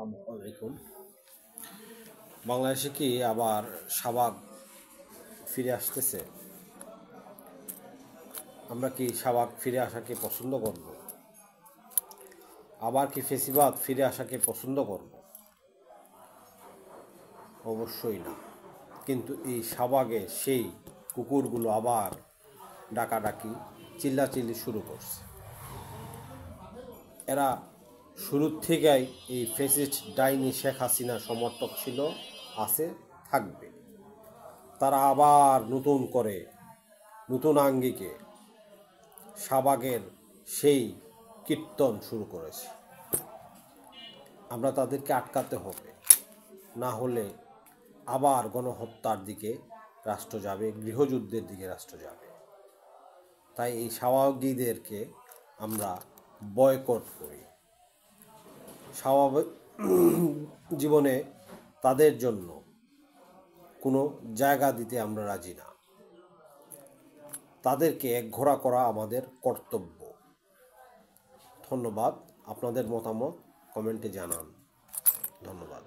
আসসালামু আলাইকুম। বাংলাদেশে কি আবার শাহবাগ ফিরে আসতেছে? আমরা কি শাহবাগ ফিরে আসাকে পছন্দ করব? আবার কি ফেসিবাদ ফিরে আসাকে পছন্দ করব? অবশ্যই না। কিন্তু এই শাহবাগে সেই কুকুরগুলো আবার ডাকাডাকি চিল্লাচিল্লি শুরু করছে। এরা শুরুর থেকেই এই ফ্যাসিস্ট ডাইনি শেখ হাসিনা সমর্থক ছিল, আছে, থাকবে। তারা আবার নতুন করে নতুন আঙ্গিকে শাহবাগের সেই কীর্তন শুরু করেছে। আমরা তাদেরকে আটকাতে হবে, না হলে আবার গণহত্যার দিকে রাষ্ট্র যাবে, গৃহযুদ্ধের দিকে রাষ্ট্র যাবে। তাই এই শাহবাগীদেরকে আমরা বয়কট করি। স্বাভাবিক জীবনে তাদের জন্য কোনো জায়গা দিতে আমরা রাজি না। তাদেরকে একঘোড়া করা আমাদের কর্তব্য। ধন্যবাদ। আপনাদের মতামত কমেন্টে জানান। ধন্যবাদ।